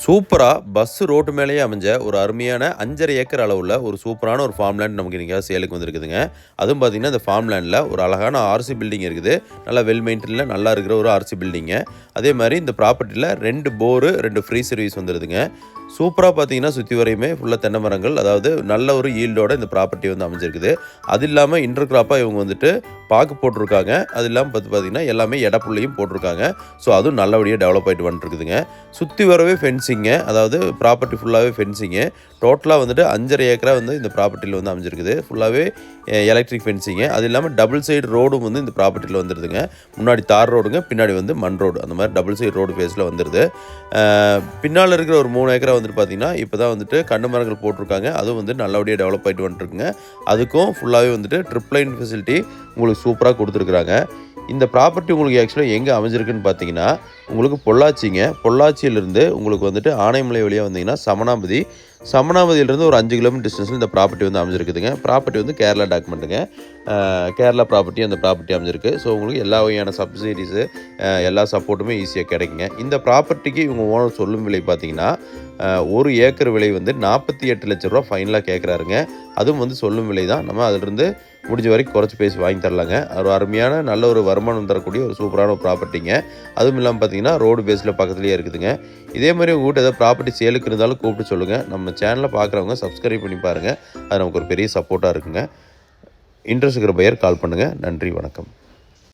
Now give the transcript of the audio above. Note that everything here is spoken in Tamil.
சூப்பரா பஸ் ரோட்டு மேலேயே அமைஞ்ச ஒரு அருமையான 5.5 ஏக்கர் அளவுள்ள ஒரு சூப்பரான ஒரு ஃபார்ம் லேண்ட் நமக்கு இன்றைக்கி சேலுக்கு வந்திருக்குதுங்க. அதுவும் பார்த்திங்கன்னா இந்த ஃபார்ம் லேண்டில் ஒரு அழகான ஆர்சி பில்டிங் இருக்குது. நல்லா வெல் மெயின்டெனில் நல்லா இருக்கிற ஒரு ஆர்சி பில்டிங்கு. அதே மாதிரி இந்த ப்ராப்பர்ட்டியில் 2 போரு 2 ஃப்ரீ சர்வீஸ் வந்துடுதுங்க. சூப்பராக பார்த்தீங்கன்னா சுற்றி வரையுமே ஃபுல்லாக தென்னை மரங்கள், அதாவது நல்ல ஒரு ஈல்டோட இந்த ப்ராப்பர்ட்டி வந்து அமைஞ்சிருக்குது. அது இல்லாமல் இன்டர் கிராப்பாக இவங்க வந்துட்டு பாக்கு போட்டிருக்காங்க. அது இல்லாமல் பார்த்தீங்கன்னா எல்லாமே எடப்புள்ளையும் போட்டிருக்காங்க. ஸோ அதுவும் நல்லபடியாக டெவலப் ஆகிட்டு வந்துட்டுருக்குதுங்க. சுற்றி வரவே ஃபென்சிங்கு, அதாவது ப்ராப்பர்ட்டி ஃபுல்லாகவே ஃபென்சிங்கு. டோட்டலாக வந்துட்டு 5.5 ஏக்கரா வந்து இந்த ப்ராப்பர்ட்டியில் வந்து அமைஞ்சிருக்குது. ஃபுல்லாகவே எலக்ட்ரிக் ஃபென்சிங்கு. அது இல்லாமல் டபுள் சைடு ரோடும் வந்து இந்த ப்ராப்பர்ட்டியில் வந்துடுதுங்க. முன்னாடி தார் ரோடுங்க, பின்னாடி வந்து மண் ரோடு, அந்த மாதிரி டபுள் சைடு ரோடு ஃபேஸில் வந்துடுது. பின்னால் இருக்கிற ஒரு 3 ஏக்கரா வந்துட்டு பார்த்தீங்கன்னா இப்போ தான் வந்துட்டு கண்ணு மரங்கள் போட்டிருக்காங்க. அதுவும் வந்து நல்லபடியாக டெவலப் ஆகிட்டு வந்துட்டுருக்குங்க. அதுக்கும் ஃபுல்லாகவே வந்துட்டு ட்ரிப் லைன் ஃபெசிலிட்டி உங்களுக்கு சூப்பராக கொடுத்துருக்குறாங்க. இந்த ப்ராப்பர்ட்டி உங்களுக்கு ஆக்சுவலாக எங்கே அமைஞ்சிருக்குன்னு பார்த்தீங்கன்னா உங்களுக்கு பொள்ளாச்சிங்க. பொள்ளாச்சியிலேருந்து உங்களுக்கு வந்துட்டு ஆனைமலை வழியாக வந்தீங்கன்னா சமணாமதியிலேருந்து ஒரு 5 கிலோமீட்டர் டிஸ்டன்ஸில் இந்த ப்ராப்பர்ட்டி வந்து அமைஞ்சிருக்குதுங்க. ப்ராப்பர்ட்டி வந்து கேரளா டாக்குமெண்ட்டுங்க. கேரளா ப்ராப்பர்ட்டி அந்த ப்ராப்பர்ட்டி அமைஞ்சிருக்கு. ஸோ உங்களுக்கு எல்லா வகையான சப்சிடிஸு எல்லா சப்போர்ட்டுமே ஈஸியாக கிடைக்குங்க. இந்த ப்ராப்பர்ட்டிக்கு இவங்க ஓனர் சொல்லும் விலை பார்த்தீங்கன்னா 1 ஏக்கர் விலை வந்து 48 லட்ச ரூபா ஃபைனலாக கேட்குறாருங்க. அதுவும் வந்து சொல்லும் விலை தான். நம்ம அதிலிருந்து முடிஞ்ச வரைக்கும் குறைச்சி பேசி வாங்கி தரலாங்க. ஒரு அருமையான நல்ல ஒரு வருமானம் தரக்கூடிய ஒரு சூப்பரான ஒரு ப்ராப்பர்ட்டிங்க. அதுவும் இல்லாமல் பார்த்தீங்கன்னா ரோடு பேஸில் பக்கத்துலேயே இருக்குதுங்க. இதே மாதிரி உங்கள் வீட்டு ஏதாவது ப்ராப்பர்ட்டி சேலுக்கு இருந்தாலும் கூப்பிட்டு சொல்லுங்கள். நம்ம சேனலில் பார்க்குறவங்க சப்ஸ்கிரைப் பண்ணி பாருங்கள். அது நமக்கு ஒரு பெரிய சப்போர்ட்டாக இருக்குங்க. இன்ட்ரெஸ்ட் இருக்கிற பையர் கால் பண்ணுங்கள். நன்றி, வணக்கம்.